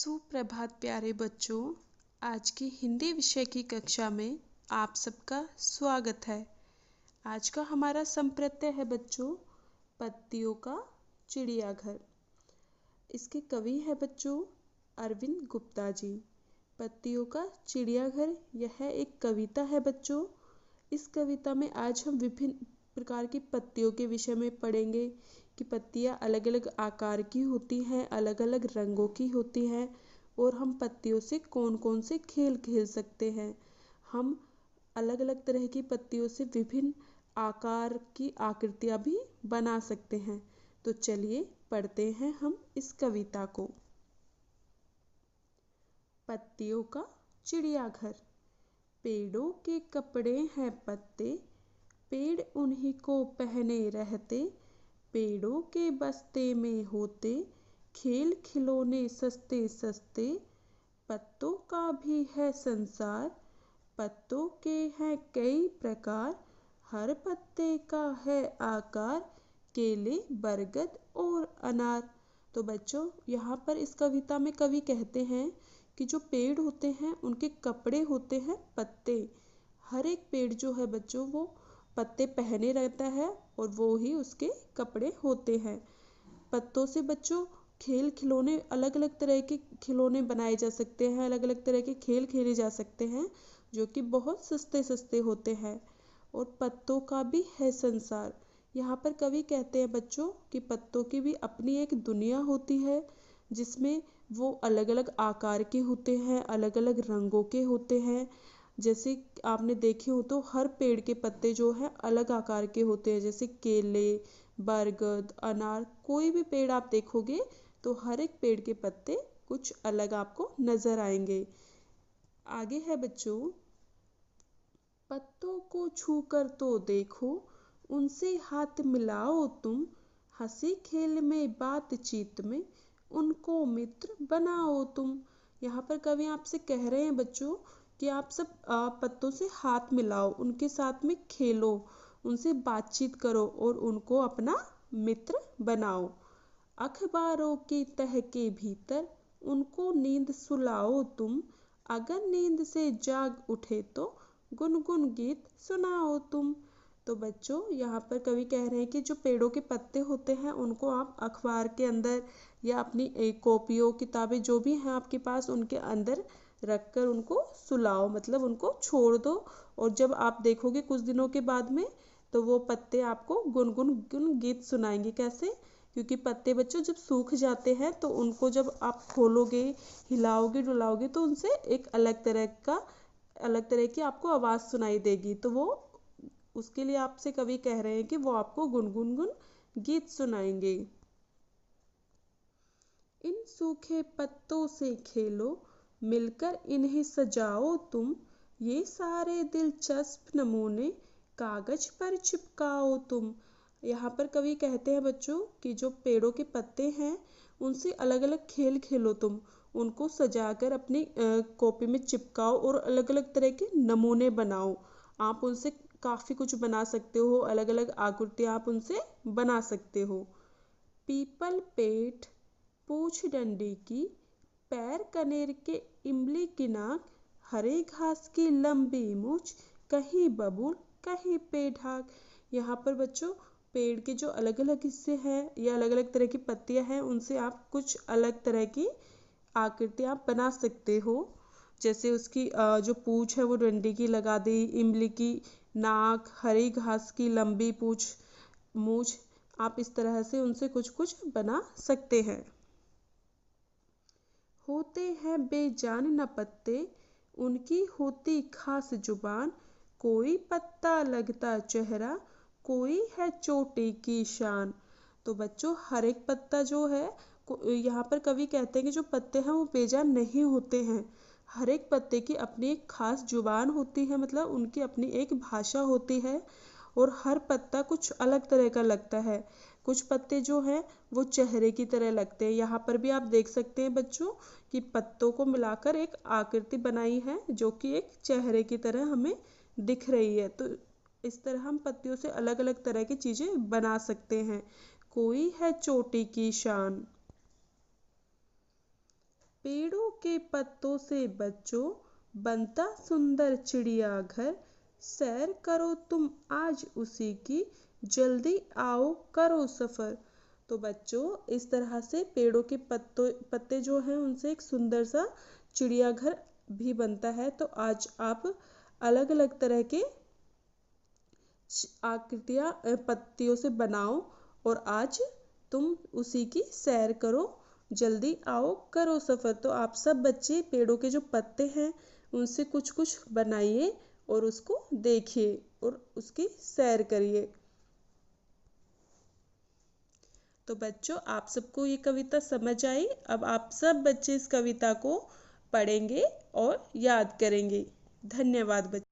सुप्रभात प्यारे बच्चों। आज की हिंदी विषय की कक्षा में आप सबका स्वागत है। आज का हमारा संप्रत्यय है बच्चों पत्तियों का चिड़ियाघर। इसके कवि है बच्चों अरविंद गुप्ता जी। पत्तियों का चिड़ियाघर यह एक कविता है बच्चों। इस कविता में आज हम विभिन्न प्रकार की पत्तियों के विषय में पढ़ेंगे कि पत्तियां अलग अलग आकार की होती हैं, अलग अलग रंगों की होती हैं और हम पत्तियों से कौन कौन से खेल खेल सकते हैं। हम अलग अलग तरह की पत्तियों से विभिन्न आकार की आकृतियां भी बना सकते हैं। तो चलिए पढ़ते हैं हम इस कविता को। पत्तियों का चिड़ियाघर। पेड़ों के कपड़े हैं पत्ते, पेड़ उन्हीं को पहने रहते। पेड़ों के बस्ते में होते खेल खिलौने सस्ते सस्ते। पत्तों का भी है संसार, पत्तों के हैं कई प्रकार। हर पत्ते का है आकार, केले बरगद और अनार। तो बच्चों यहाँ पर इस कविता में कवि कहते हैं कि जो पेड़ होते हैं उनके कपड़े होते हैं पत्ते। हर एक पेड़ जो है बच्चों वो पत्ते पहने रहता है और वो ही उसके कपड़े होते हैं। पत्तों से बच्चों खेल खिलौने अलग अलग तरह के खिलौने बनाए जा सकते हैं, अलग अलग तरह के खेल खेले जा सकते हैं जो कि बहुत सस्ते सस्ते होते हैं। और पत्तों का भी है संसार। यहाँ पर कवि कहते हैं बच्चों कि पत्तों की भी अपनी एक दुनिया होती है जिसमें वो अलग अलग आकार के होते हैं, अलग अलग रंगों के होते हैं। जैसे आपने देखे हो तो हर पेड़ के पत्ते जो है अलग आकार के होते हैं, जैसे केले बरगद अनार। कोई भी पेड़ आप देखोगे तो हर एक पेड़ के पत्ते कुछ अलग आपको नजर आएंगे। आगे है बच्चों पत्तों को छूकर तो देखो, उनसे हाथ मिलाओ तुम। हंसी खेल में बातचीत में उनको मित्र बनाओ तुम। यहाँ पर कवि आपसे कह रहे हैं बच्चों कि आप सब पत्तों से हाथ मिलाओ, उनके साथ में खेलो, उनसे बातचीत करो और उनको अपना मित्र बनाओ। अखबारों की तह के भीतर उनको नींद सुलाओ तुम। अगर नींद से जाग उठे तो गुनगुन गीत सुनाओ तुम। तो बच्चों यहाँ पर कवि कह रहे हैं कि जो पेड़ों के पत्ते होते हैं उनको आप अखबार के अंदर या अपनी कॉपियों किताबें जो भी हैं आपके पास उनके अंदर रखकर उनको सुलाओ, मतलब उनको छोड़ दो। और जब आप देखोगे कुछ दिनों के बाद में तो वो पत्ते आपको गुनगुन गुन गीत सुनाएंगे। कैसे? क्योंकि पत्ते बच्चों जब सूख जाते हैं तो उनको जब आप खोलोगे हिलाओगे डुलाओगे तो उनसे एक अलग तरह की आपको आवाज़ सुनाई देगी। तो वो उसके लिए आपसे कवि कह रहे हैं कि वो आपको गुनगुन गुन गीत सुनाएंगे। इन सूखे पत्तों से खेलो, मिलकर इन्हें सजाओ तुम। ये सारे दिलचस्प नमूने कागज पर चिपकाओ तुम। यहाँ पर कवि कहते हैं बच्चों कि जो पेड़ों के पत्ते हैं उनसे अलग अलग खेल खेलो तुम, उनको सजाकर अपनी कॉपी में चिपकाओ और अलग अलग तरह के नमूने बनाओ। आप उनसे काफ़ी कुछ बना सकते हो, अलग अलग आकृति आप उनसे बना सकते हो। पीपल पेड़ पूछ डंडी की, पैर कनेर के इमली की नाक। हरे घास की लंबी मूछ, कहीं बबूल कहीं पेढ़ाक। यहाँ पर बच्चों पेड़ के जो अलग अलग हिस्से हैं या अलग अलग तरह की पत्तियां हैं उनसे आप कुछ अलग तरह की आकृति आप बना सकते हो। जैसे उसकी जो पूछ है वो डंडी की लगा दी, इमली की नाक, हरी घास की लंबी मूछ। आप इस तरह से उनसे कुछ कुछ बना सकते हैं। होते हैं बेजान न पत्ते, उनकी होती खास जुबान। कोई पत्ता लगता चेहरा, कोई है चोटी की शान। तो बच्चों हर एक पत्ता जो है यहाँ पर कवि कहते हैं कि जो पत्ते हैं वो बेजान नहीं होते हैं। हर एक पत्ते की अपनी एक खास जुबान होती है, मतलब उनकी अपनी एक भाषा होती है और हर पत्ता कुछ अलग तरह का लगता है। कुछ पत्ते जो हैं वो चेहरे की तरह लगते हैं। यहाँ पर भी आप देख सकते हैं बच्चों कि पत्तों को मिलाकर एक आकृति बनाई है जो कि एक चेहरे की तरह हमें दिख रही है। तो इस तरह हम पत्तियों से अलग अलग तरह की चीजें बना सकते हैं। कोई है चोटी की शान। पेड़ों के पत्तों से बच्चों बनता सुंदर चिड़ियाघर। सैर करो तुम आज उसी की, जल्दी आओ करो सफर। तो बच्चों इस तरह से पेड़ों के पत्ते जो हैं उनसे एक सुंदर सा चिड़ियाघर भी बनता है। तो आज आप अलग अलग तरह के आकृतियाँ पत्तियों से बनाओ और आज तुम उसी की सैर करो, जल्दी आओ करो सफर। तो आप सब बच्चे पेड़ों के जो पत्ते हैं उनसे कुछ कुछ बनाइए और उसको देखिए और उसकी सैर करिए। तो बच्चों आप सबको ये कविता समझ आई। अब आप सब बच्चे इस कविता को पढ़ेंगे और याद करेंगे। धन्यवाद बच्चों।